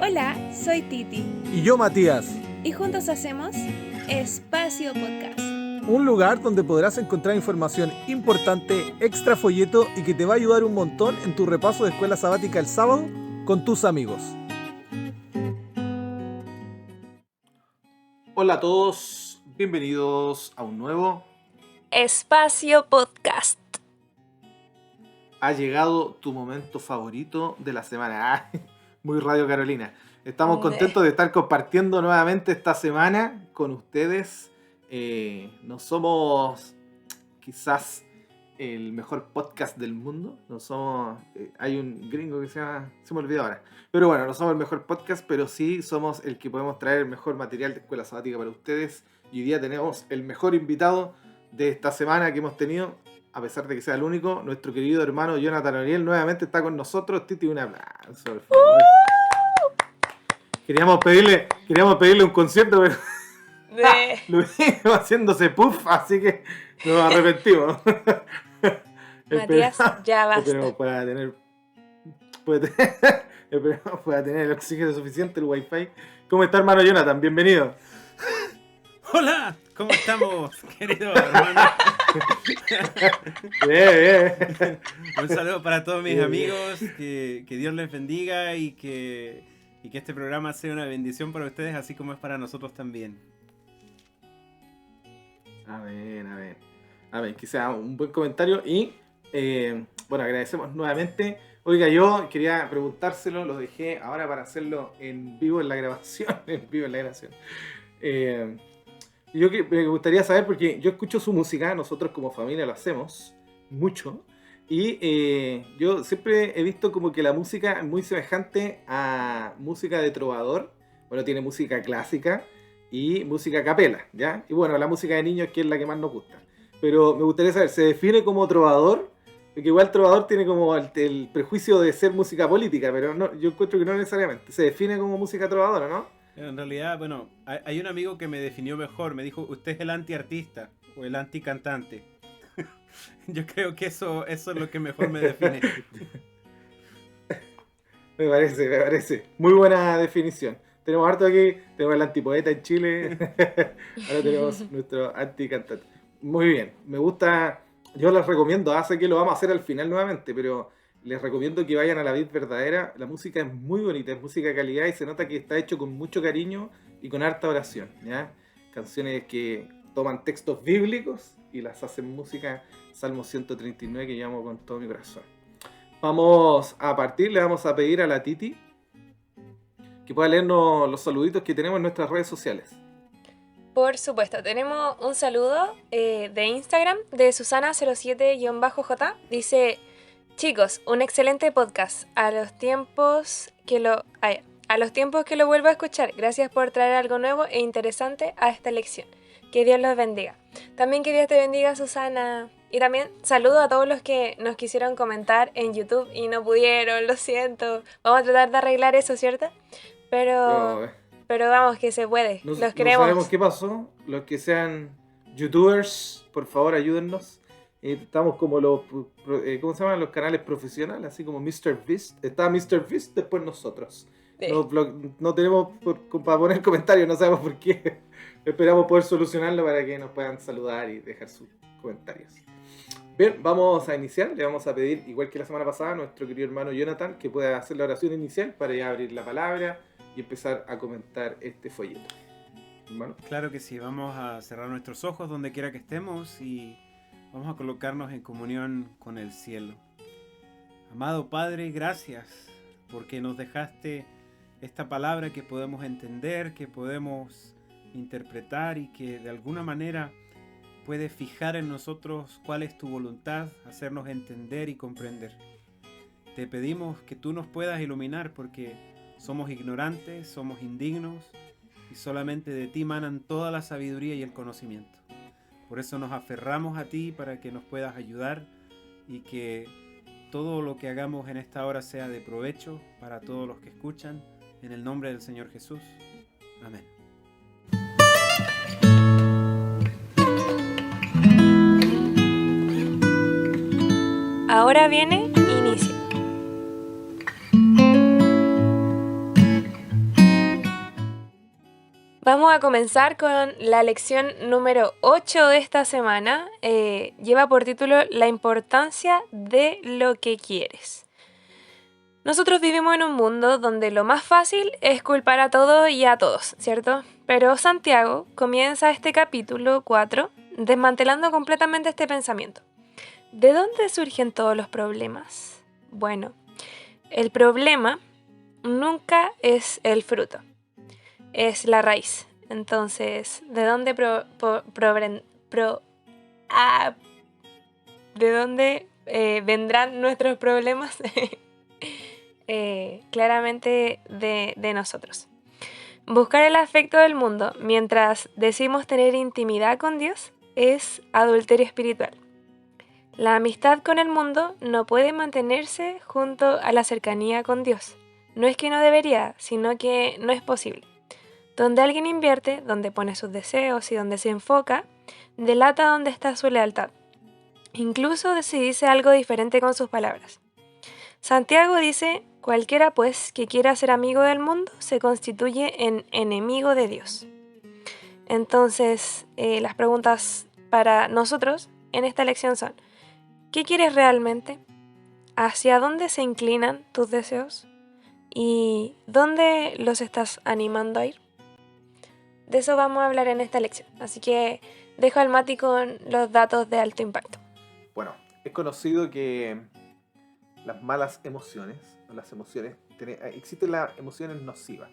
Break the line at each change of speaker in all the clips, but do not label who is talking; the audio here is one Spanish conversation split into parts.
Hola, soy Titi.
Y yo, Matías.
Y juntos hacemos Espacio Podcast.
Un lugar donde podrás encontrar información importante, extra folleto y que te va a ayudar un montón en tu repaso de escuela sabática el sábado con tus amigos. Hola a todos, bienvenidos a un nuevo
Espacio Podcast.
Ha llegado tu momento favorito de la semana. Muy Radio Carolina. Estamos contentos de estar compartiendo nuevamente esta semana con ustedes. No somos quizás el mejor podcast del mundo. No somos. Hay un gringo que se me olvidó ahora. Pero bueno, no somos el mejor podcast, pero sí somos el que podemos traer el mejor material de escuela sabática para ustedes. Y hoy día tenemos el mejor invitado de esta semana que hemos tenido. A pesar de que sea el único, nuestro querido hermano Jonathan Oriel nuevamente está con nosotros. Titi, un aplauso, por favor. Queríamos pedirle un concierto, pero lo vimos haciéndose puff, así que nos arrepentimos.
Matías, ya basta.
Esperemos pueda tener el oxígeno suficiente, el wifi. ¿Cómo está, hermano Jonathan? Bienvenido.
Hola, ¿cómo estamos, querido hermano?
Bien.
Un saludo para todos mis amigos, que Dios les bendiga y que este programa sea una bendición para ustedes, así como es para nosotros también.
Amén. Que sea un buen comentario y bueno, agradecemos nuevamente. Oiga, yo quería preguntárselo, lo dejé ahora para hacerlo en vivo en la grabación. Yo me gustaría saber, porque yo escucho su música, nosotros como familia lo hacemos mucho, y yo siempre he visto como que la música es muy semejante a música de trovador. Bueno, tiene música clásica y música a capela, ¿ya? Y bueno, la música de niños, que es la que más nos gusta. Pero me gustaría saber, ¿se define como trovador? Porque igual trovador tiene como el prejuicio de ser música política, pero no, yo encuentro que no necesariamente. ¿Se define como música trovadora, no?
En realidad, bueno, hay un amigo que me definió mejor, me dijo, usted es el anti-artista o el anti-cantante. Yo creo que eso es lo que mejor me define.
Me parece. Muy buena definición. Tenemos harto aquí, tenemos el antipoeta en Chile, ahora tenemos nuestro anti-cantante. Muy bien, me gusta, yo les recomiendo, sé que lo vamos a hacer al final nuevamente, pero les recomiendo que vayan a La Vid Verdadera. La música es muy bonita, es música de calidad y se nota que está hecho con mucho cariño y con harta oración, ¿ya? Canciones que toman textos bíblicos y las hacen música. Salmo 139, que llamo con todo mi corazón. Vamos a partir, le vamos a pedir a la Titi que pueda leernos los saluditos que tenemos en nuestras redes sociales.
Por supuesto, tenemos un saludo de Instagram de Susana07-J. Dice: chicos, un excelente podcast. A los tiempos que lo vuelvo a escuchar. Gracias por traer algo nuevo e interesante a esta lección. Que Dios los bendiga. También que Dios te bendiga, Susana. Y también saludo a todos los que nos quisieron comentar en YouTube y no pudieron, lo siento. Vamos a tratar de arreglar eso, ¿cierto? Pero vamos, que se puede. Los queremos.
No sabemos qué pasó. Los que sean youtubers, por favor, ayúdennos. Estamos como los, ¿cómo se llaman? Los canales profesionales, así como MrBeast. Está MrBeast, después nosotros. Sí. No tenemos para poner comentarios, no sabemos por qué. Esperamos poder solucionarlo para que nos puedan saludar y dejar sus comentarios. Bien, vamos a iniciar. Le vamos a pedir, igual que la semana pasada, a nuestro querido hermano Jonathan que pueda hacer la oración inicial para ya abrir la palabra y empezar a comentar este folleto. ¿Hermano?
Claro que sí, vamos a cerrar nuestros ojos donde quiera que estemos y vamos a colocarnos en comunión con el cielo. Amado Padre, gracias porque nos dejaste esta palabra que podemos entender, que podemos interpretar y que de alguna manera puede fijar en nosotros cuál es tu voluntad, hacernos entender y comprender. Te pedimos que tú nos puedas iluminar porque somos ignorantes, somos indignos y solamente de ti manan toda la sabiduría y el conocimiento. Por eso nos aferramos a ti para que nos puedas ayudar y que todo lo que hagamos en esta hora sea de provecho para todos los que escuchan. En el nombre del Señor Jesús. Amén.
Ahora viene inicio. Vamos a comenzar con la lección número 8 de esta semana. Lleva por título La importancia de lo que quieres. Nosotros vivimos en un mundo donde lo más fácil es culpar a todo y a todos, ¿cierto? Pero Santiago comienza este capítulo 4 desmantelando completamente este pensamiento. ¿De dónde surgen todos los problemas? Bueno, el problema nunca es el fruto, es la raíz. Entonces, ¿de dónde vendrán nuestros problemas? Claramente de nosotros. Buscar el afecto del mundo mientras decimos tener intimidad con Dios es adulterio espiritual. La amistad con el mundo no puede mantenerse junto a la cercanía con Dios. No es que no debería, sino que no es posible. Donde alguien invierte, donde pone sus deseos y donde se enfoca, delata dónde está su lealtad. Incluso si dice algo diferente con sus palabras. Santiago dice, cualquiera pues que quiera ser amigo del mundo se constituye en enemigo de Dios. Entonces, las preguntas para nosotros en esta lección son, ¿qué quieres realmente? ¿Hacia dónde se inclinan tus deseos? ¿Y dónde los estás animando a ir? De eso vamos a hablar en esta lección. Así que dejo al Mati con los datos de alto impacto.
Bueno, es conocido que las malas emociones, existen las emociones nocivas,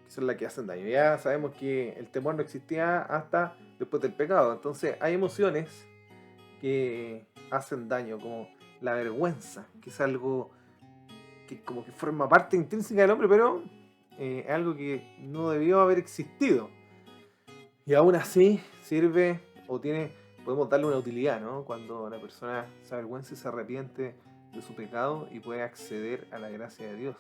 que son las que hacen daño. Ya sabemos que el temor no existía hasta después del pecado. Entonces hay emociones que hacen daño, como la vergüenza, que es algo que como que forma parte intrínseca del hombre, pero es algo que no debió haber existido. Y aún así sirve o podemos darle una utilidad, ¿no? Cuando la persona se avergüenza y se arrepiente de su pecado y puede acceder a la gracia de Dios.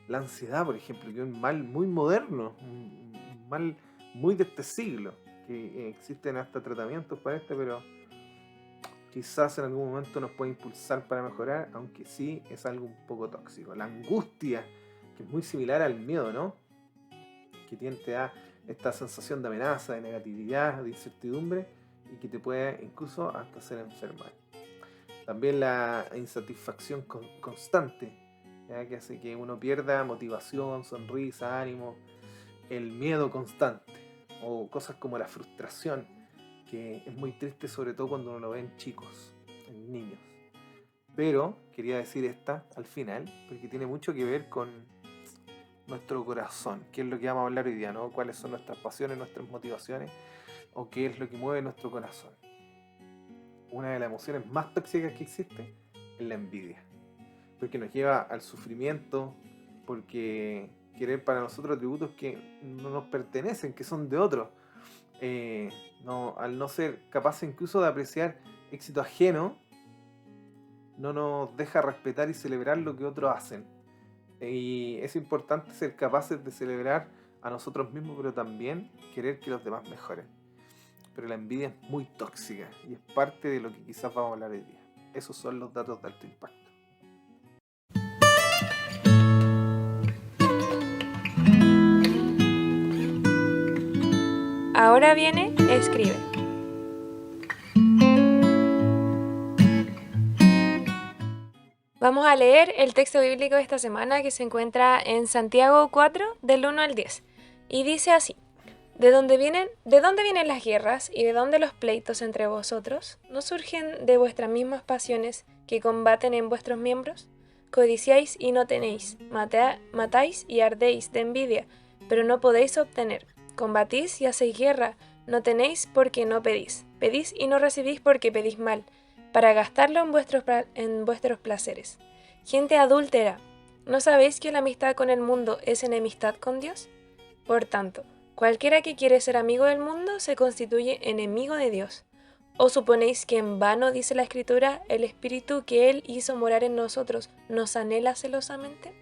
La ansiedad, por ejemplo, que es un mal muy moderno, un mal muy de este siglo, que existen hasta tratamientos para pero quizás en algún momento nos puede impulsar para mejorar, aunque sí es algo un poco tóxico. La angustia, que es muy similar al miedo, ¿no? Que te da esta sensación de amenaza, de negatividad, de incertidumbre y que te puede incluso hasta hacer enfermar. También la insatisfacción constante, ¿ya? Que hace que uno pierda motivación, sonrisa, ánimo, el miedo constante o cosas como la frustración, que es muy triste sobre todo cuando uno lo ve en chicos, en niños. Pero quería decir esta al final porque tiene mucho que ver con nuestro corazón, que es lo que vamos a hablar hoy día, ¿no? Cuáles son nuestras pasiones, nuestras motivaciones o qué es lo que mueve nuestro corazón. Una de las emociones más tóxicas que existe es la envidia, porque nos lleva al sufrimiento, porque querer para nosotros atributos que no nos pertenecen, que son de otros. Al no ser capaces incluso de apreciar éxito ajeno, no nos deja respetar y celebrar lo que otros hacen. Y es importante ser capaces de celebrar a nosotros mismos, pero también querer que los demás mejoren. Pero la envidia es muy tóxica y es parte de lo que quizás vamos a hablar hoy día. Esos son los datos de alto impacto.
Ahora viene, escribe. Vamos a leer el texto bíblico de esta semana que se encuentra en Santiago 4, del 1 al 10. Y dice así, ¿de dónde vienen las guerras y de dónde los pleitos entre vosotros? ¿No surgen de vuestras mismas pasiones que combaten en vuestros miembros? Codiciáis y no tenéis, matáis y ardéis de envidia, pero no podéis obtener. Combatís y hacéis guerra, no tenéis porque no pedís. Pedís y no recibís porque pedís mal, para gastarlo en vuestros placeres. Gente adúltera, ¿no sabéis que la amistad con el mundo es enemistad con Dios? Por tanto, cualquiera que quiere ser amigo del mundo se constituye enemigo de Dios. ¿O suponéis que en vano, dice la Escritura, el Espíritu que Él hizo morar en nosotros nos anhela celosamente?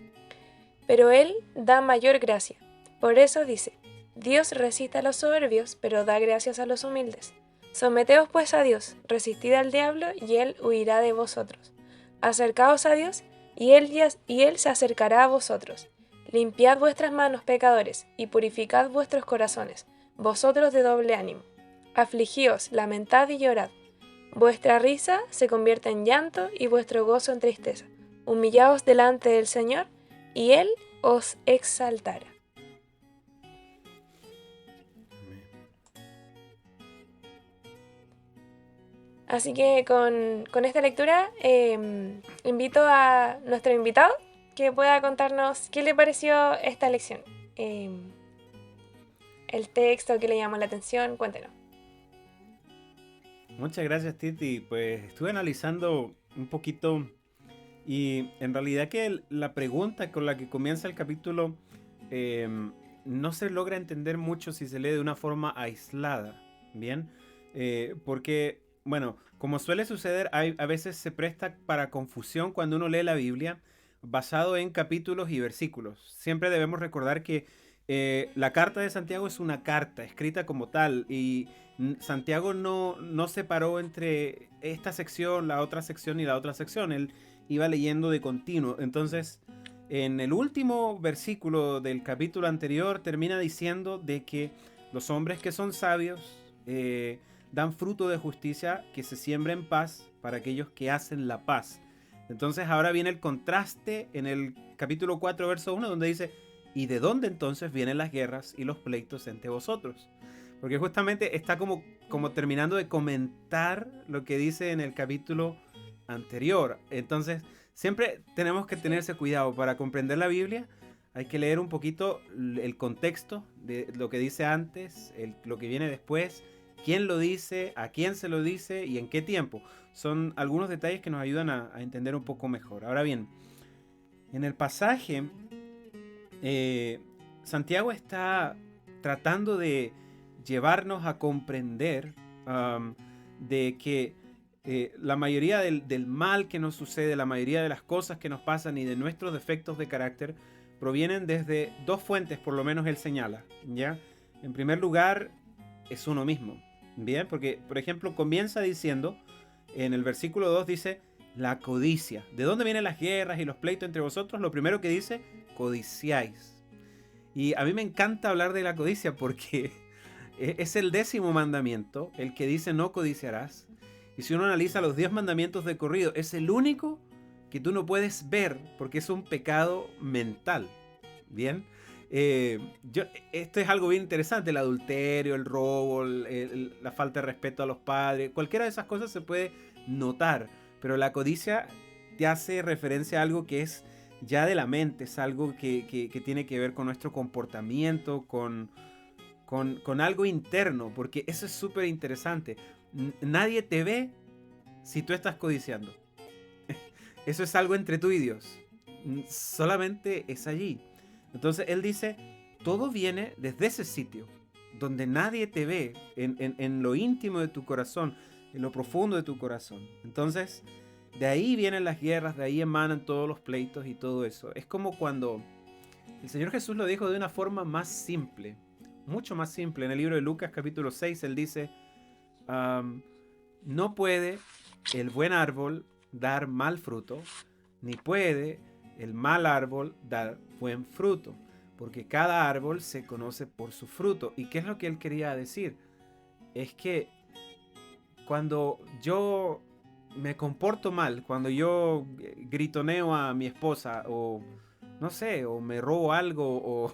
Pero Él da mayor gracia. Por eso dice, Dios resiste a los soberbios, pero da gracias a los humildes. Someteos pues a Dios, resistid al diablo, y Él huirá de vosotros. Acercaos a Dios, y Él se acercará a vosotros. Limpiad vuestras manos, pecadores, y purificad vuestros corazones, vosotros de doble ánimo. Afligíos, lamentad y llorad. Vuestra risa se convierte en llanto y vuestro gozo en tristeza. Humillaos delante del Señor, y Él os exaltará. Así que con esta lectura invito a nuestro invitado que pueda contarnos qué le pareció esta lección. El texto que le llamó la atención, cuéntenos.
Muchas gracias, Titi. Pues estuve analizando un poquito y en realidad que la pregunta con la que comienza el capítulo no se logra entender mucho si se lee de una forma aislada, ¿bien? Porque, bueno, como suele suceder, a veces se presta para confusión cuando uno lee la Biblia basado en capítulos y versículos. Siempre debemos recordar que la carta de Santiago es una carta escrita como tal y Santiago no separó entre esta sección, la otra sección y la otra sección. Él iba leyendo de continuo. Entonces, en el último versículo del capítulo anterior termina diciendo de que los hombres que son sabios dan fruto de justicia, que se siembra en paz para aquellos que hacen la paz. Entonces ahora viene el contraste en el capítulo 4, verso 1, donde dice: ¿y de dónde entonces vienen las guerras y los pleitos entre vosotros? Porque justamente está como terminando de comentar lo que dice en el capítulo anterior. Entonces siempre tenemos que tenerse cuidado para comprender la Biblia. Hay que leer un poquito el contexto de lo que dice antes, lo que viene después, quién lo dice, a quién se lo dice y en qué tiempo. Son algunos detalles que nos ayudan a entender un poco mejor. Ahora bien, en el pasaje, Santiago está tratando de llevarnos a comprender de que la mayoría del mal que nos sucede, la mayoría de las cosas que nos pasan y de nuestros defectos de carácter provienen desde dos fuentes, por lo menos él señala, ¿ya? En primer lugar, es uno mismo, ¿bien? Porque, por ejemplo, comienza diciendo, en el versículo 2 dice, la codicia. ¿De dónde vienen las guerras y los pleitos entre vosotros? Lo primero que dice, codiciáis. Y a mí me encanta hablar de la codicia porque es el 10º mandamiento, el que dice no codiciarás. Y si uno analiza los 10 mandamientos de corrido, es el único que tú no puedes ver porque es un pecado mental. ¿Bien? Esto es algo bien interesante, el adulterio, el robo, la falta de respeto a los padres, cualquiera de esas cosas se puede notar, pero la codicia te hace referencia a algo que es ya de la mente, es algo que tiene que ver con nuestro comportamiento, con algo interno, porque eso es súper interesante. Nadie te ve si tú estás codiciando. Eso es algo entre tú y Dios. Solamente es allí. Entonces él dice, todo viene desde ese sitio, donde nadie te ve, en lo íntimo de tu corazón, en lo profundo de tu corazón. Entonces, de ahí vienen las guerras, de ahí emanan todos los pleitos y todo eso. Es como cuando el Señor Jesús lo dijo de una forma más simple, mucho más simple. En el libro de Lucas capítulo 6, él dice, no puede el buen árbol dar mal fruto, ni puede el mal árbol dar buen fruto, porque cada árbol se conoce por su fruto. ¿Y qué es lo que él quería decir? Es que cuando yo me comporto mal, cuando yo gritoneo a mi esposa, o no sé, o me robo algo,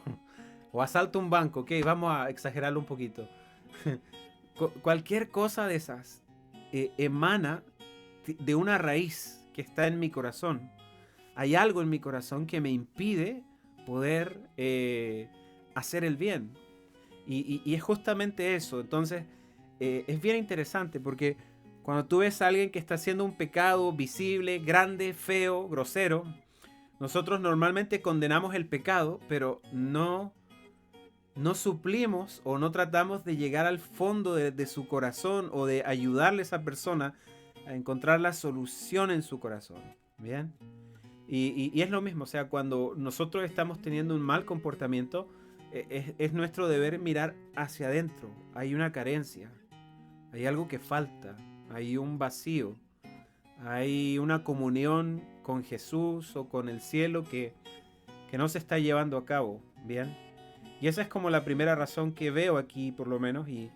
o asalto un banco, ok, vamos a exagerarlo un poquito. Cualquier cosa de esas emana de una raíz que está en mi corazón. Hay algo en mi corazón que me impide poder hacer el bien. Y es justamente eso. Entonces, es bien interesante porque cuando tú ves a alguien que está haciendo un pecado visible, grande, feo, grosero, nosotros normalmente condenamos el pecado, pero no suplimos o no tratamos de llegar al fondo de su corazón o de ayudarle a esa persona a encontrar la solución en su corazón. ¿Bien? Y es lo mismo, o sea, cuando nosotros estamos teniendo un mal comportamiento, es nuestro deber mirar hacia adentro. Hay una carencia, hay algo que falta, hay un vacío, hay una comunión con Jesús o con el cielo que que no se está llevando a cabo, ¿bien? Y esa es como la primera razón que veo aquí, por lo menos. Y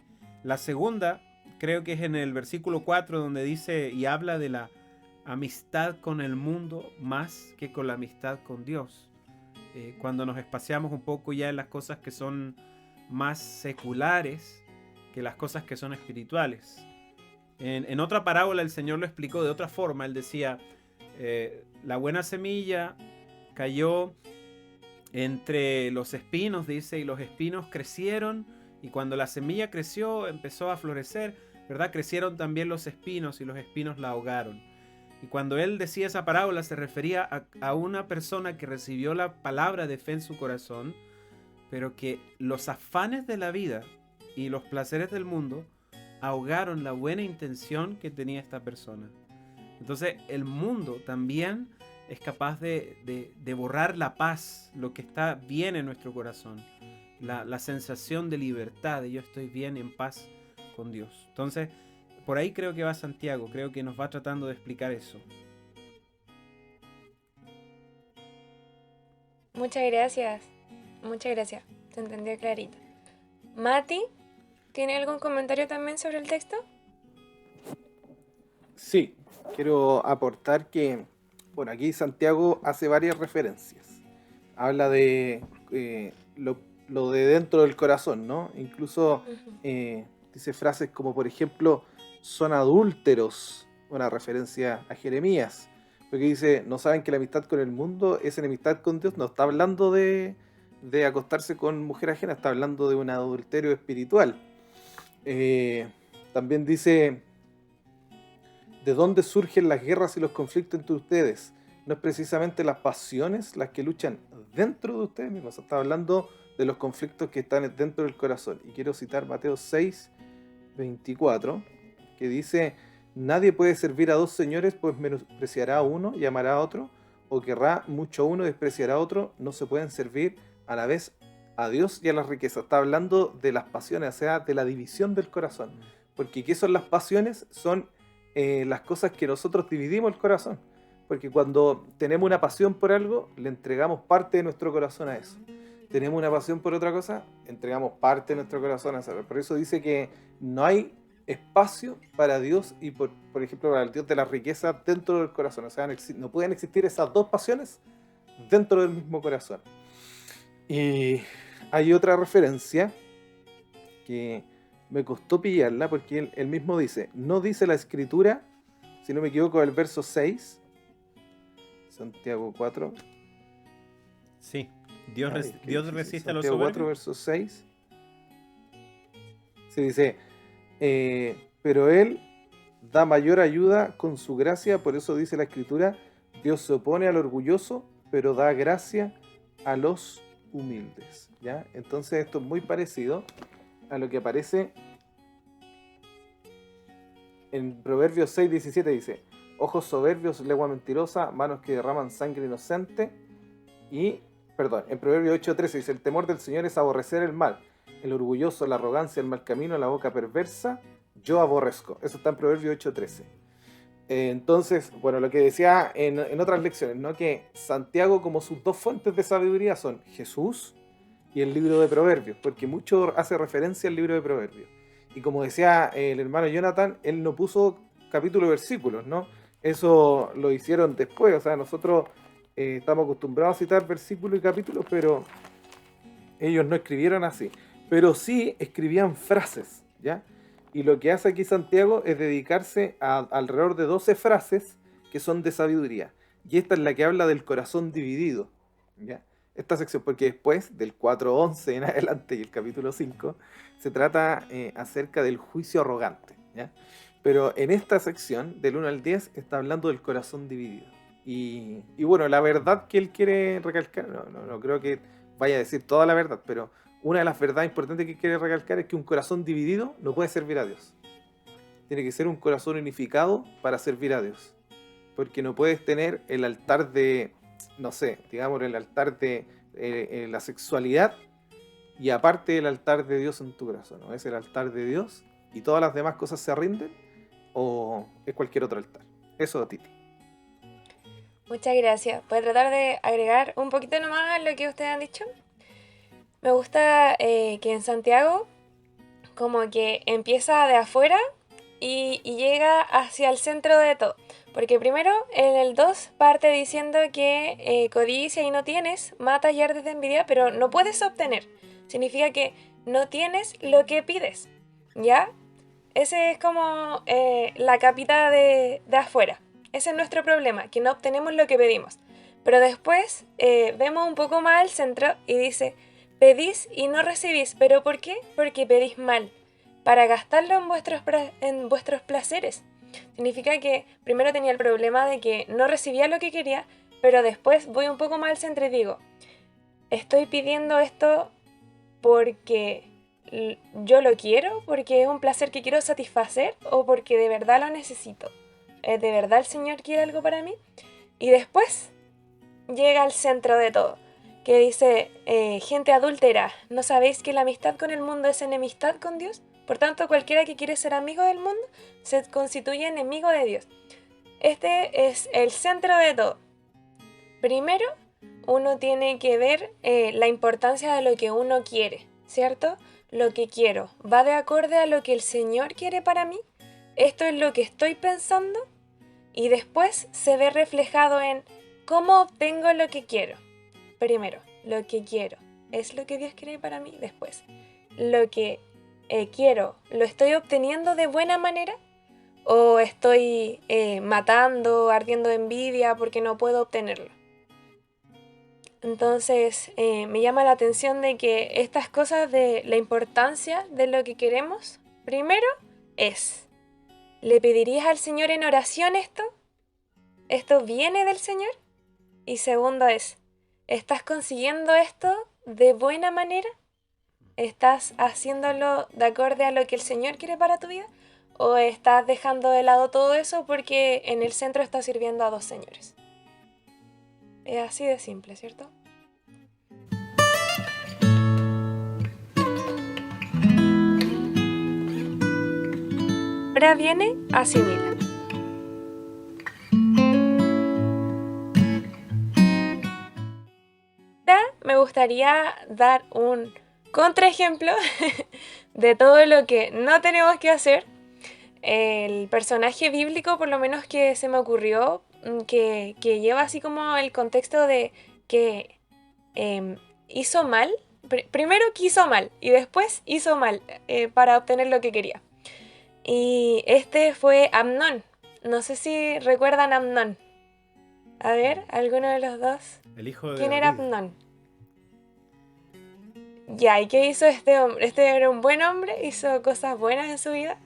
la segunda, creo que es en el versículo 4, donde dice y habla de la amistad con el mundo más que con la amistad con Dios. Cuando nos espaciamos un poco ya en las cosas que son más seculares que las cosas que son espirituales. En otra parábola el Señor lo explicó de otra forma. Él decía, la buena semilla cayó entre los espinos, dice, y los espinos crecieron, y cuando la semilla creció, empezó a florecer, ¿verdad? Crecieron también los espinos y los espinos la ahogaron. Y cuando él decía esa parábola se refería a una persona que recibió la palabra de fe en su corazón, pero que los afanes de la vida y los placeres del mundo ahogaron la buena intención que tenía esta persona. Entonces el mundo también es capaz de borrar la paz, lo que está bien en nuestro corazón, la sensación de libertad, de yo estoy bien, en paz con Dios. Entonces, por ahí creo que va Santiago, creo que nos va tratando de explicar eso.
Muchas gracias. Se entendió clarito. Mati, ¿tiene algún comentario también sobre el texto?
Sí, quiero aportar que, bueno, aquí Santiago hace varias referencias. Habla de lo de dentro del corazón, ¿no? Incluso dice frases como, por ejemplo, son adúlteros, una referencia a Jeremías, porque dice, no saben que la amistad con el mundo es enemistad con Dios. No está hablando de acostarse con mujer ajena, está hablando de un adulterio espiritual. También dice, ¿de dónde surgen las guerras y los conflictos entre ustedes? No es precisamente las pasiones las que luchan dentro de ustedes mismos. Está hablando de los conflictos que están dentro del corazón. Y quiero citar Mateo 6:24, que dice, nadie puede servir a dos señores, pues menospreciará a uno y amará a otro, o querrá mucho a uno y despreciará a otro. No se pueden servir a la vez a Dios y a las riquezas. Está hablando de las pasiones, o sea, de la división del corazón. Porque ¿qué son las pasiones? Son las cosas que nosotros dividimos el corazón. Porque cuando tenemos una pasión por algo, le entregamos parte de nuestro corazón a eso. Tenemos una pasión por otra cosa, entregamos parte de nuestro corazón a eso. Por eso dice que no hay espacio para Dios y, por ejemplo, para el Dios de la riqueza dentro del corazón. O sea, no pueden existir esas dos pasiones dentro del mismo corazón. Y hay otra referencia que me costó pillarla, porque él mismo dice, no dice la Escritura, si no me equivoco, el verso 6, Santiago 4.
Sí, Dios resiste a los
Santiago 4,
soberbios.
verso 6. Se dice, pero Él da mayor ayuda con su gracia, por eso dice la Escritura, Dios se opone al orgulloso, pero da gracia a los humildes. ¿Ya? Entonces esto es muy parecido a lo que aparece en Proverbios 6:17, dice, ojos soberbios, lengua mentirosa, manos que derraman sangre inocente. Y, perdón, en Proverbios 8:13 dice, el temor del Señor es aborrecer el mal, el orgulloso, la arrogancia, el mal camino, la boca perversa, yo aborrezco. Eso está en Proverbios 8:13. Entonces, bueno, lo que decía en otras lecciones, ¿no? Que Santiago, como sus dos fuentes de sabiduría son Jesús y el libro de Proverbios, porque mucho hace referencia al libro de Proverbios. Y como decía el hermano Jonathan, él no puso capítulo y versículos, ¿no? Eso lo hicieron después. O sea, nosotros estamos acostumbrados a citar versículos y capítulos, pero ellos no escribieron así. Pero sí escribían frases, ¿ya? Y lo que hace aquí Santiago es dedicarse a alrededor de 12 frases que son de sabiduría. Y esta es la que habla del corazón dividido, ¿ya? Esta sección, porque después, del 4:11 en adelante y el capítulo 5, se trata acerca del juicio arrogante, ¿ya? Pero en esta sección, del 1 al 10, está hablando del corazón dividido. Y bueno, la verdad que él quiere recalcar, no creo que vaya a decir toda la verdad, pero una de las verdades importantes que quiere recalcar es que un corazón dividido no puede servir a Dios. Tiene que ser un corazón unificado para servir a Dios. Porque no puedes tener el altar de, no sé, digamos el altar de la sexualidad y aparte el altar de Dios en tu corazón, ¿no? Es el altar de Dios y todas las demás cosas se rinden, o es cualquier otro altar. Eso, Titi.
Muchas gracias. Voy a tratar de agregar un poquito nomás a lo que ustedes han dicho. Me gusta que en Santiago como que empieza de afuera y llega hacia el centro de todo. Porque primero en el 2 parte diciendo que codicia y no tienes, matas y ardes de envidia, pero no puedes obtener. Significa que no tienes lo que pides, ¿ya? Ese es como la capita de afuera. Ese es nuestro problema, que no obtenemos lo que pedimos. Pero después vemos un poco más al centro y dice, pedís y no recibís. ¿Pero por qué? Porque pedís mal, para gastarlo en vuestros placeres. Significa que primero tenía el problema de que no recibía lo que quería, pero después voy un poco más al centro y digo, estoy pidiendo esto porque yo lo quiero, porque es un placer que quiero satisfacer o porque de verdad lo necesito. ¿De verdad el Señor quiere algo para mí? Y después llega al centro de todo, que dice, gente adúltera, ¿no sabéis que la amistad con el mundo es enemistad con Dios? Por tanto, cualquiera que quiere ser amigo del mundo se constituye enemigo de Dios. Este es el centro de todo. Primero, uno tiene que ver la importancia de lo que uno quiere, ¿cierto? Lo que quiero, ¿va de acorde a lo que el Señor quiere para mí? ¿Esto es lo que estoy pensando? Y después se ve reflejado en cómo obtengo lo que quiero. Primero, lo que quiero, ¿es lo que Dios quiere para mí? Después, lo que quiero, ¿lo estoy obteniendo de buena manera? ¿O estoy matando, ardiendo de envidia porque no puedo obtenerlo? Entonces me llama la atención de que estas cosas de la importancia de lo que queremos, primero es, ¿le pedirías al Señor en oración esto? ¿Esto viene del Señor? Y segundo es, ¿estás consiguiendo esto de buena manera? ¿Estás haciéndolo de acorde a lo que el Señor quiere para tu vida? ¿O estás dejando de lado todo eso porque en el centro estás sirviendo a dos señores? Es así de simple, ¿cierto? Ahora viene asimila. Ahora me gustaría dar un contraejemplo de todo lo que no tenemos que hacer. El personaje bíblico, por lo menos que se me ocurrió, que lleva así como el contexto de que hizo mal, primero que hizo mal y después hizo mal para obtener lo que quería. Y este fue Amnón. No sé si recuerdan a Amnón. A ver, ¿alguno de los dos?
El hijo de
¿Quién
David.
era Amnón? Ya, ¿y qué hizo este hombre? Este era un buen hombre, hizo cosas buenas en su vida.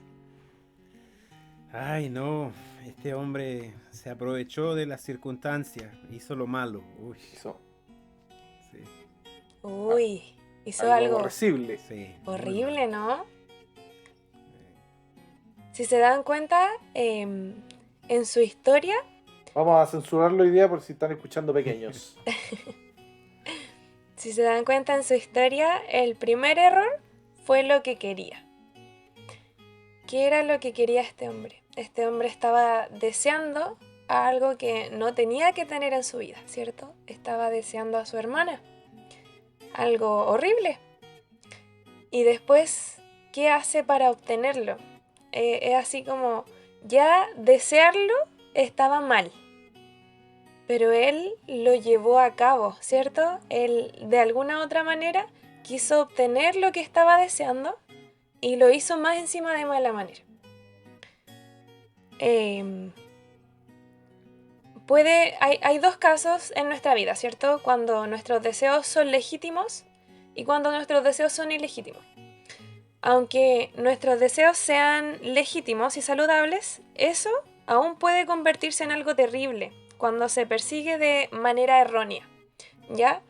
Ay, no, este hombre se aprovechó de las circunstancias, hizo lo malo. Uy,
Hizo
sí,
Uy, hizo
algo
algo
aborrecible.
sí. muy
horrible,
malo.
¿no? Si se dan cuenta, en su historia,
Vamos a censurarlo hoy día por si están escuchando pequeños.
si se dan cuenta en su historia, el primer error fue lo que quería. ¿Qué era lo que quería este hombre? Este hombre estaba deseando algo que no tenía que tener en su vida, ¿cierto? Estaba deseando a su hermana. Algo horrible. Y después, ¿qué hace para obtenerlo? Es así como, ya desearlo estaba mal. Pero él lo llevó a cabo, ¿cierto? Él de alguna otra manera quiso obtener lo que estaba deseando y lo hizo más encima de mala manera. Hay dos casos en nuestra vida, ¿cierto? Cuando nuestros deseos son legítimos y cuando nuestros deseos son ilegítimos. Aunque nuestros deseos sean legítimos y saludables, eso aún puede convertirse en algo terrible cuando se persigue de manera errónea, ¿ya?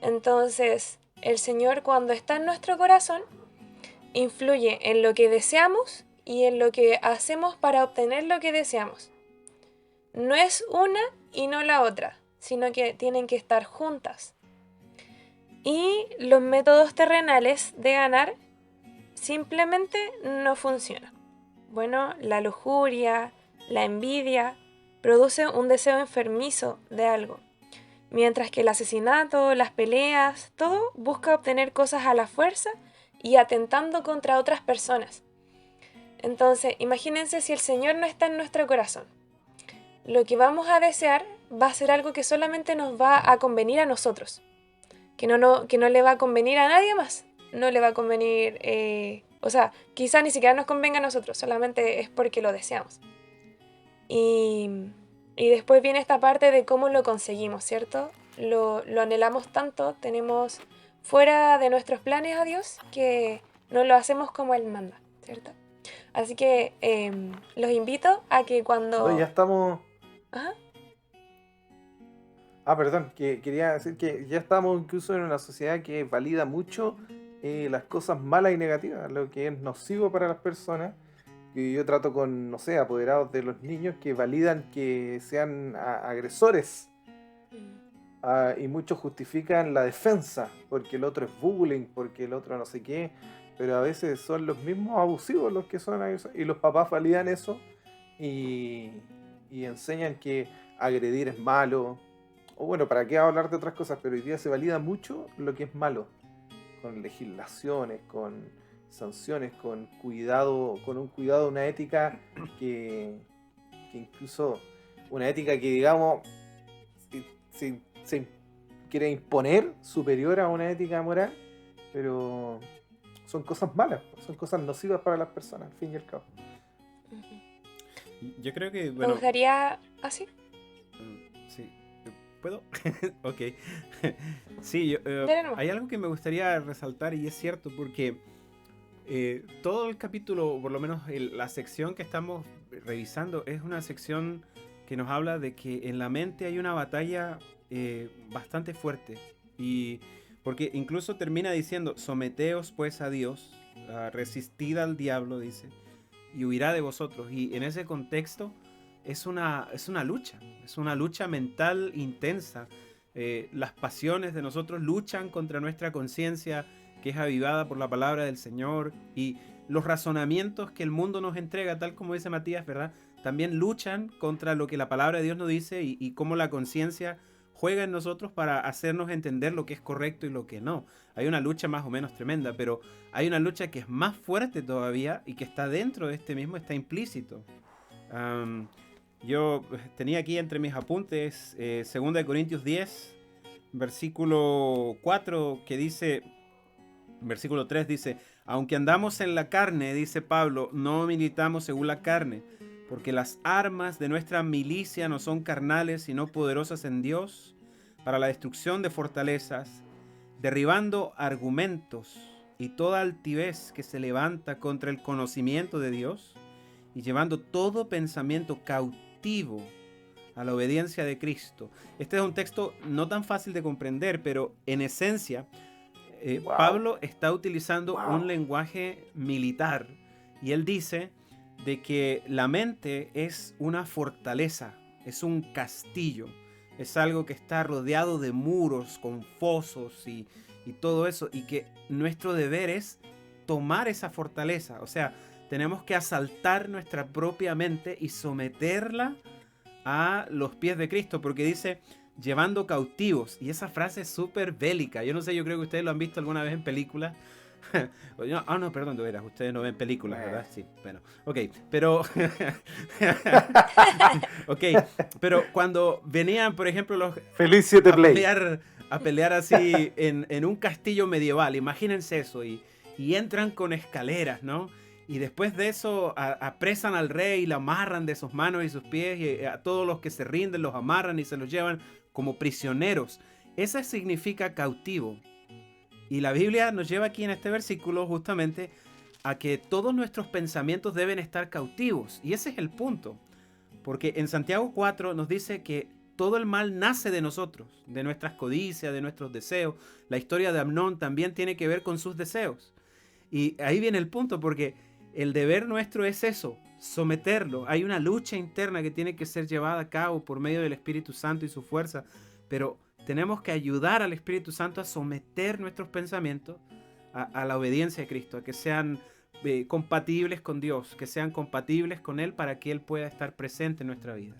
Entonces, el Señor, cuando está en nuestro corazón, influye en lo que deseamos y en lo que hacemos para obtener lo que deseamos. No es una y no la otra, sino que tienen que estar juntas. Y los métodos terrenales de ganar simplemente no funcionan. Bueno, la lujuria, la envidia, produce un deseo enfermizo de algo, mientras que el asesinato, las peleas, todo busca obtener cosas a la fuerza y atentando contra otras personas. Entonces, imagínense si el Señor no está en nuestro corazón. Lo que vamos a desear va a ser algo que solamente nos va a convenir a nosotros, que no le va a convenir a nadie más. No le va a convenir, quizá ni siquiera nos convenga a nosotros, solamente es porque lo deseamos. Y después viene esta parte de cómo lo conseguimos, ¿cierto? Lo anhelamos tanto, tenemos fuera de nuestros planes a Dios que no lo hacemos como Él manda, ¿cierto? Así que los invito a que cuando...
No, ya estamos...
Ajá.
Perdón, que quería decir que ya estamos incluso en una sociedad que valida mucho las cosas malas y negativas, lo que es nocivo para las personas. Y yo trato con, no sé, apoderados de los niños que validan que sean agresores. Y muchos justifican la defensa, porque el otro es bullying, porque el otro no sé qué, pero a veces son los mismos abusivos los que son agresores, y los papás validan eso y enseñan que agredir es malo, o bueno, para qué hablar de otras cosas, pero hoy día se valida mucho lo que es malo, con legislaciones, con sanciones, con cuidado, con un cuidado, una ética que incluso, una ética que digamos, se quiere imponer superior a una ética moral, pero son cosas malas, son cosas nocivas para las personas, al fin y al cabo.
Yo creo que,
Me
bueno...
gustaría... ¿Ah, sí?
Sí. ¿Puedo? Ok. Sí, hay algo que me gustaría resaltar y es cierto porque todo el capítulo, por lo menos la sección que estamos revisando, es una sección que nos habla de que en la mente hay una batalla bastante fuerte. Y porque incluso termina diciendo, someteos pues a Dios, resistid al diablo, dice, y huirá de vosotros. Y en ese contexto es una lucha mental intensa. Las pasiones de nosotros luchan contra nuestra conciencia, que es avivada por la palabra del Señor, y los razonamientos que el mundo nos entrega, tal como dice Matías, ¿verdad? También luchan contra lo que la palabra de Dios nos dice y cómo la conciencia juega en nosotros para hacernos entender lo que es correcto y lo que no. Hay una lucha más o menos tremenda, pero hay una lucha que es más fuerte todavía y que está dentro de este mismo, está implícito. Yo tenía aquí entre mis apuntes 2 Corintios 10, versículo 4, que dice, versículo 3 dice, aunque andamos en la carne, dice Pablo, no militamos según la carne, porque las armas de nuestra milicia no son carnales, sino poderosas en Dios, para la destrucción de fortalezas, derribando argumentos y toda altivez que se levanta contra el conocimiento de Dios, y llevando todo pensamiento cautivo a la obediencia de Cristo. Este es un texto no tan fácil de comprender, pero en esencia, Pablo está utilizando un lenguaje militar, y él dice de que la mente es una fortaleza, es un castillo, es algo que está rodeado de muros, con fosos y todo eso, y que nuestro deber es tomar esa fortaleza. O sea, tenemos que asaltar nuestra propia mente y someterla a los pies de Cristo, porque dice llevando cautivos, y esa frase es súper bélica. Yo no sé, yo creo que ustedes lo han visto alguna vez en películas. No, perdón, de veras, ustedes no ven películas, ¿verdad? Sí, bueno, ok, pero ok, pero cuando venían, por ejemplo, los a pelear así en un castillo medieval, imagínense eso, y entran con escaleras, ¿no? Y después de eso apresan al rey y lo amarran de sus manos y sus pies, y a todos los que se rinden los amarran y se los llevan como prisioneros. Eso significa cautivo. Y la Biblia nos lleva aquí en este versículo justamente a que todos nuestros pensamientos deben estar cautivos. Y ese es el punto. Porque en Santiago 4 nos dice que todo el mal nace de nosotros, de nuestras codicias, de nuestros deseos. La historia de Amnón también tiene que ver con sus deseos. Y ahí viene el punto, porque el deber nuestro es eso, someterlo. Hay una lucha interna que tiene que ser llevada a cabo por medio del Espíritu Santo y su fuerza, pero tenemos que ayudar al Espíritu Santo a someter nuestros pensamientos a la obediencia de Cristo, a que sean compatibles con Dios, que sean compatibles con Él para que Él pueda estar presente en nuestra vida.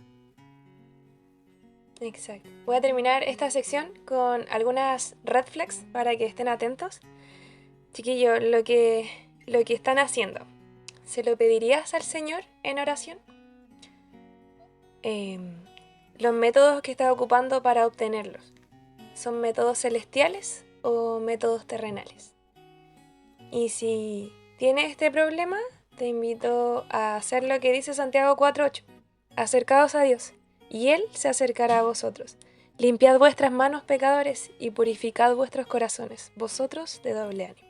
Exacto. Voy a terminar esta sección con algunas red flags para que estén atentos. Chiquillo, lo que están haciendo, ¿se lo pedirías al Señor en oración? Los métodos que estás ocupando para obtenerlos, ¿son métodos celestiales o métodos terrenales? Y si tienes este problema, te invito a hacer lo que dice Santiago 4:8. Acercaos a Dios, y Él se acercará a vosotros. Limpiad vuestras manos, pecadores, y purificad vuestros corazones, vosotros de doble ánimo.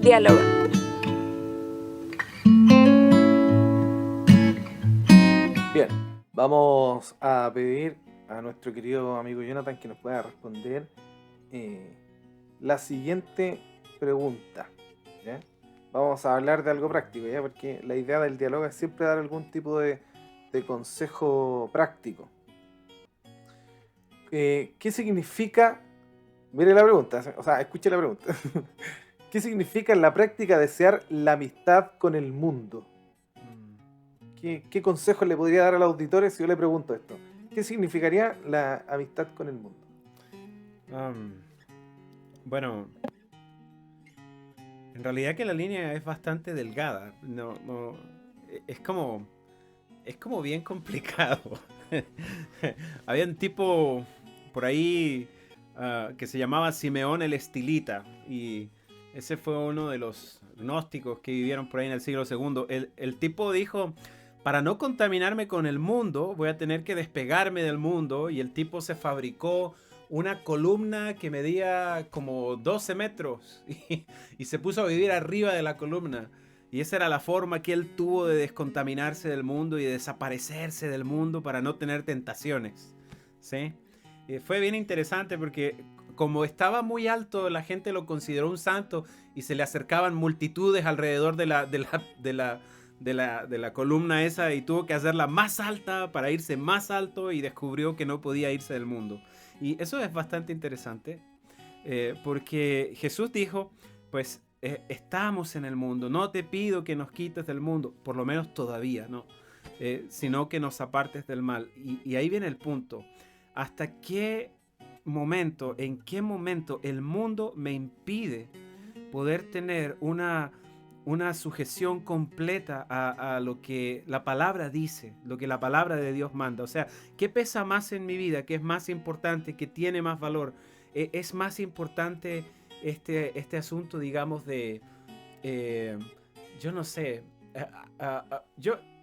Diálogo.
Bien, vamos a pedir a nuestro querido amigo Jonathan que nos pueda responder la siguiente pregunta, ¿ya? Vamos a hablar de algo práctico, ¿ya? Porque la idea del diálogo es siempre dar algún tipo de consejo práctico. ¿Qué significa? Mire la pregunta, o sea, escuche la pregunta. ¿Qué significa en la práctica desear la amistad con el mundo? ¿Qué consejo le podría dar a los auditores si yo le pregunto esto? ¿Qué significaría la amistad con el mundo?
Bueno, en realidad que la línea es bastante delgada. Es como bien complicado. Había un tipo por ahí que se llamaba Simeón el Estilita, y ese fue uno de los gnósticos que vivieron por ahí en el siglo II. El tipo dijo: para no contaminarme con el mundo, voy a tener que despegarme del mundo. Y el tipo se fabricó una columna que medía como 12 metros y se puso a vivir arriba de la columna. Y esa era la forma que él tuvo de descontaminarse del mundo y de desaparecerse del mundo para no tener tentaciones, ¿sí? Fue bien interesante porque como estaba muy alto, la gente lo consideró un santo y se le acercaban multitudes alrededor de la columna esa, y tuvo que hacerla más alta para irse más alto, y descubrió que no podía irse del mundo. Y eso es bastante interesante, porque Jesús dijo, pues estamos en el mundo, no te pido que nos quites del mundo, por lo menos todavía, ¿no? Sino que nos apartes del mal. Y ahí viene el punto. ¿Hasta qué momento, en qué momento el mundo me impide poder tener una sujeción completa a lo que la palabra dice, lo que la palabra de Dios manda? O sea, ¿qué pesa más en mi vida? ¿Qué es más importante? ¿Qué tiene más valor? ¿Es más importante este asunto, digamos, de... yo no sé...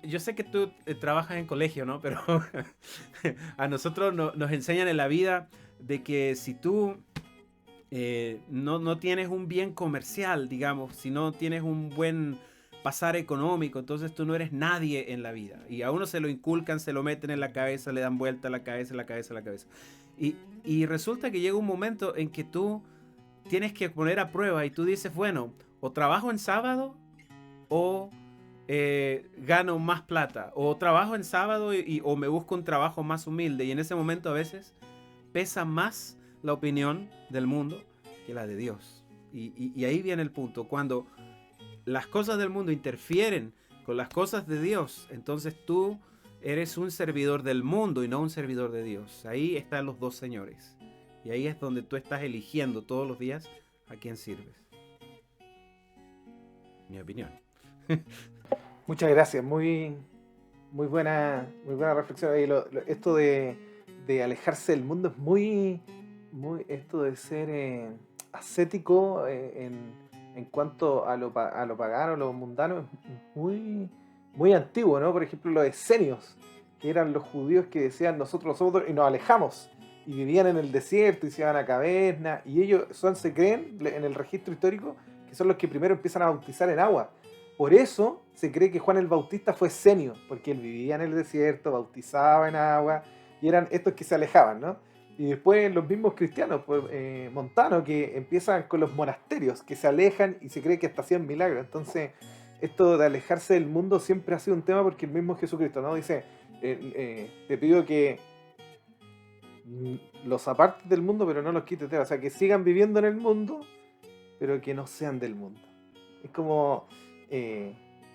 Yo sé que tú trabajas en colegio, ¿no? Pero a nosotros nos enseñan en la vida de que si tú no tienes un bien comercial, digamos, si no tienes un buen pasar económico, entonces tú no eres nadie en la vida. Y a uno se lo inculcan, se lo meten en la cabeza, le dan vuelta a la cabeza, la cabeza, la cabeza. Y resulta que llega un momento en que tú tienes que poner a prueba y tú dices, bueno, o trabajo en sábado o gano más plata, o trabajo en sábado o me busco un trabajo más humilde. Y en ese momento a veces pesa más la opinión del mundo que la de Dios. Y ahí viene el punto. Cuando las cosas del mundo interfieren con las cosas de Dios, entonces tú eres un servidor del mundo y no un servidor de Dios. Ahí están los dos señores. Y ahí es donde tú estás eligiendo todos los días a quién sirves. Mi opinión.
Muchas gracias, muy buena reflexión. Esto de alejarse del mundo es muy esto de ser ascético en cuanto a lo pagano, lo mundano, es muy antiguo, ¿no? Por ejemplo, los esenios, que eran los judíos que decían nosotros somos, y nos alejamos, y vivían en el desierto y se iban a cavernas, y ellos se creen en el registro histórico que son los que primero empiezan a bautizar en agua. Por eso se cree que Juan el Bautista fue esenio, porque él vivía en el desierto, bautizaba en agua, y eran estos que se alejaban, ¿no? Y después los mismos cristianos, Montano, que empiezan con los monasterios, que se alejan y se cree que hasta hacían milagros. Entonces, esto de alejarse del mundo siempre ha sido un tema, porque el mismo Jesucristo, ¿no? Dice, te pido que los apartes del mundo, pero no los quites de él. O sea, que sigan viviendo en el mundo, pero que no sean del mundo. Es como,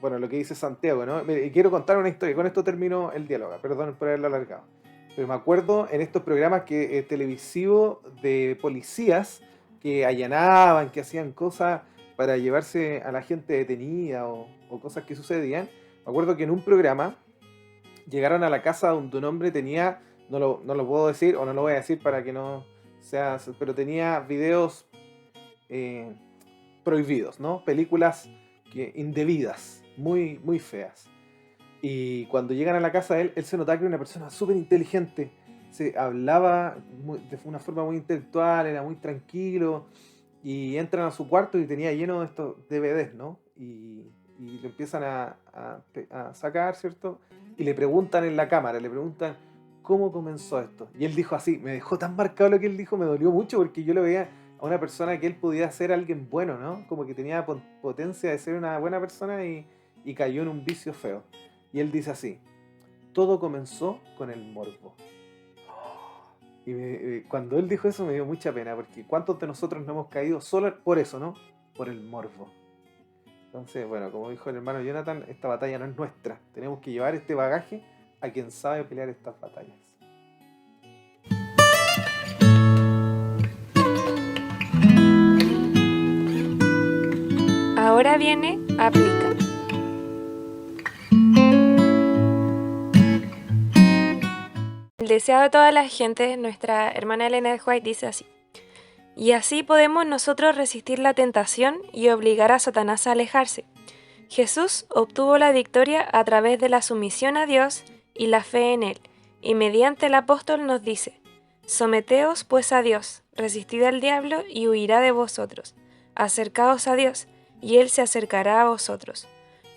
bueno, lo que dice Santiago, ¿no? Quiero contar una historia, con esto termino el diálogo, perdón por haberlo alargado. Pero me acuerdo en estos programas televisivos de policías que allanaban, que hacían cosas para llevarse a la gente detenida o cosas que sucedían. Me acuerdo que en un programa llegaron a la casa donde un hombre tenía, no lo puedo decir o no lo voy a decir para que no sea, pero tenía videos prohibidos, ¿no? Películas indebidas, muy, muy feas. Y cuando llegan a la casa de él, él se notaba que era una persona súper inteligente. Se hablaba de una forma muy intelectual, era muy tranquilo. Y entran a su cuarto y tenía lleno de estos DVDs, ¿no? Y le empiezan a sacar, ¿cierto? Y le preguntan en la cámara, le preguntan cómo comenzó esto. Y él dijo así, me dejó tan marcado lo que él dijo, me dolió mucho porque yo lo veía a una persona que él podía ser alguien bueno, ¿no? Como que tenía potencia de ser una buena persona y cayó en un vicio feo. Y él dice así, todo comenzó con el morbo. Y cuando él dijo eso me dio mucha pena, porque ¿cuántos de nosotros no hemos caído solo por eso, ¿no? Por el morbo. Entonces, bueno, como dijo el hermano Jonathan, esta batalla no es nuestra. Tenemos que llevar este bagaje a quien sabe pelear estas batallas.
Ahora viene Aplica. El deseo de toda la gente, nuestra hermana Elena de White dice así. Y así podemos nosotros resistir la tentación y obligar a Satanás a alejarse. Jesús obtuvo la victoria a través de la sumisión a Dios y la fe en Él, y mediante el apóstol nos dice, someteos pues a Dios, resistid al diablo y huirá de vosotros. Acercaos a Dios, y Él se acercará a vosotros.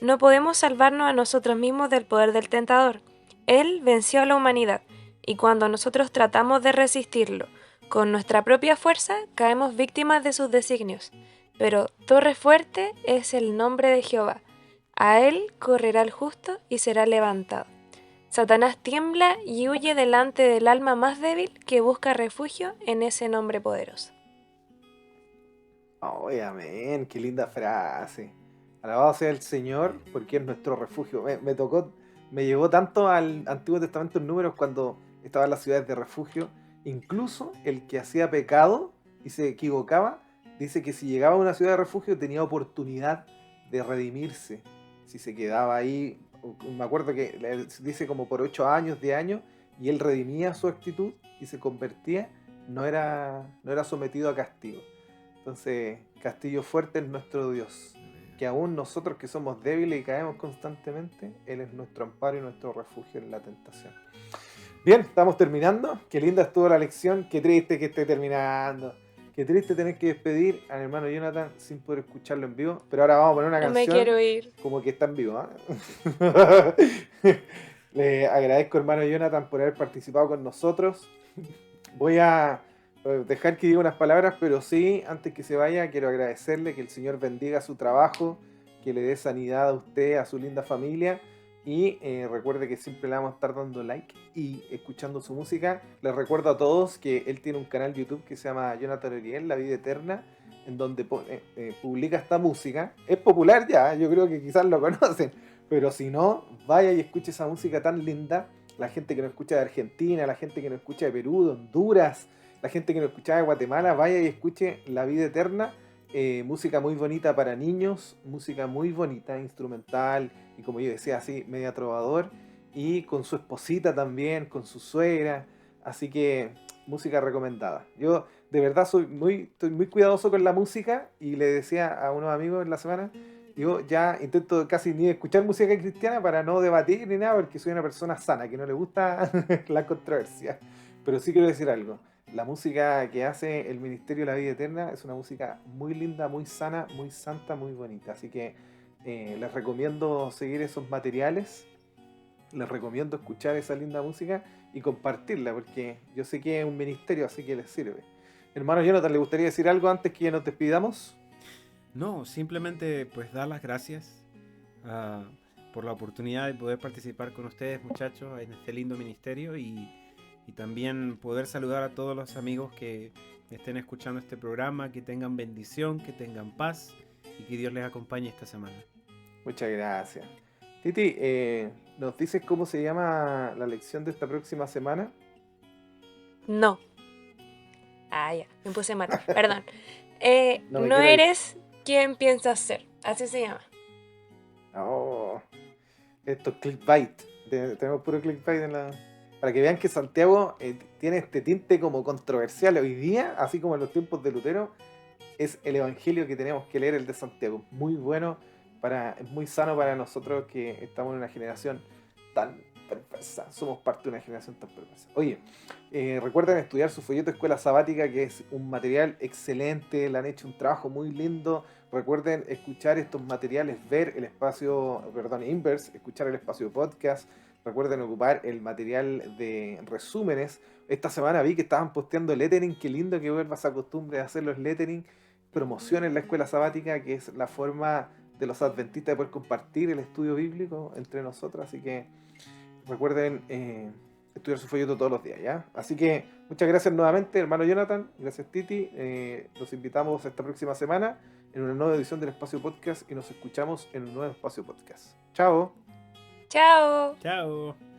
No podemos salvarnos a nosotros mismos del poder del tentador. Él venció a la humanidad, y cuando nosotros tratamos de resistirlo con nuestra propia fuerza, caemos víctimas de sus designios. Pero torre fuerte es el nombre de Jehová. A él correrá el justo y será levantado. Satanás tiembla y huye delante del alma más débil que busca refugio en ese nombre poderoso.
¡Oh, amén! ¡Qué linda frase! Alabado sea el Señor, porque es nuestro refugio. Me llegó tanto al Antiguo Testamento en Números cuando estaba en las ciudades de refugio. Incluso el que hacía pecado y se equivocaba, dice que si llegaba a una ciudad de refugio tenía oportunidad de redimirse. Si se quedaba ahí, me acuerdo que dice como por 8 años, 10 años, y él redimía su actitud y se convertía, no era sometido a castigo. Entonces, castillo fuerte es nuestro Dios, que aún nosotros que somos débiles y caemos constantemente, Él es nuestro amparo y nuestro refugio en la tentación. Bien, estamos terminando. Qué linda estuvo la lección. Qué triste que esté terminando. Qué triste tener que despedir al hermano Jonathan sin poder escucharlo en vivo. Pero ahora vamos a poner una canción.
No me quiero ir.
Como que está en vivo, ¿eh? Le agradezco, hermano Jonathan, por haber participado con nosotros. Voy a dejar que diga unas palabras, pero sí, antes que se vaya, quiero agradecerle que el Señor bendiga su trabajo, que le dé sanidad a usted, a su linda familia. Y recuerde que siempre le vamos a estar dando like y escuchando su música. Les recuerdo a todos que él tiene un canal YouTube que se llama Jonathan Oriel, La Vida Eterna, en donde publica esta música. Es popular ya, yo creo que quizás lo conocen, pero si no, vaya y escuche esa música tan linda. La gente que nos escucha de Argentina, la gente que nos escucha de Perú, de Honduras, la gente que nos escucha de Guatemala, vaya y escuche La Vida Eterna. Música muy bonita para niños, música muy bonita, instrumental y como yo decía así, media trovador, y con su esposita también, con su suegra, así que música recomendada. Yo de verdad estoy muy cuidadoso con la música y le decía a unos amigos en la semana, yo ya intento casi ni escuchar música cristiana para no debatir ni nada, porque soy una persona sana, que no le gusta la controversia, pero sí quiero decir algo. La música que hace el Ministerio de la Vida Eterna es una música muy linda, muy sana, muy santa, muy bonita. Así que les recomiendo seguir esos materiales, les recomiendo escuchar esa linda música y compartirla, porque yo sé que es un ministerio, así que les sirve. Hermano Jonathan, ¿le gustaría decir algo antes que nos despidamos?
No, simplemente pues dar las gracias por la oportunidad de poder participar con ustedes, muchachos, en este lindo ministerio y también poder saludar a todos los amigos que estén escuchando este programa, que tengan bendición, que tengan paz y que Dios les acompañe esta semana.
Muchas gracias. Titi, ¿nos dices cómo se llama la lección de esta próxima semana?
No. Ah, ya, me puse mal. Perdón.
No me
No
quiero
eres quien piensas ser. Así se llama.
Oh, esto es clickbait. Tenemos puro clickbait para que vean que Santiago tiene este tinte como controversial hoy día, así como en los tiempos de Lutero. Es el evangelio que tenemos que leer, el de Santiago. Muy bueno, es muy sano para nosotros que estamos en una generación tan perversa. Somos parte de una generación tan perversa. Oye, recuerden estudiar su folleto Escuela Sabática, que es un material excelente, le han hecho un trabajo muy lindo. Recuerden escuchar estos materiales, ver el espacio, perdón, Inverse, escuchar el espacio podcast. Recuerden ocupar el material de resúmenes. Esta semana vi que estaban posteando lettering. Qué lindo que vuelvas a costumbre de hacer los lettering. Promocionen la Escuela Sabática, que es la forma de los adventistas de poder compartir el estudio bíblico entre nosotros. Así que recuerden estudiar su folleto todos los días, ¿ya? Así que muchas gracias nuevamente, hermano Jonathan. Gracias, Titi. Los invitamos esta próxima semana en una nueva edición del Espacio Podcast y nos escuchamos en un nuevo Espacio Podcast. Chao.
Chao.
Chao.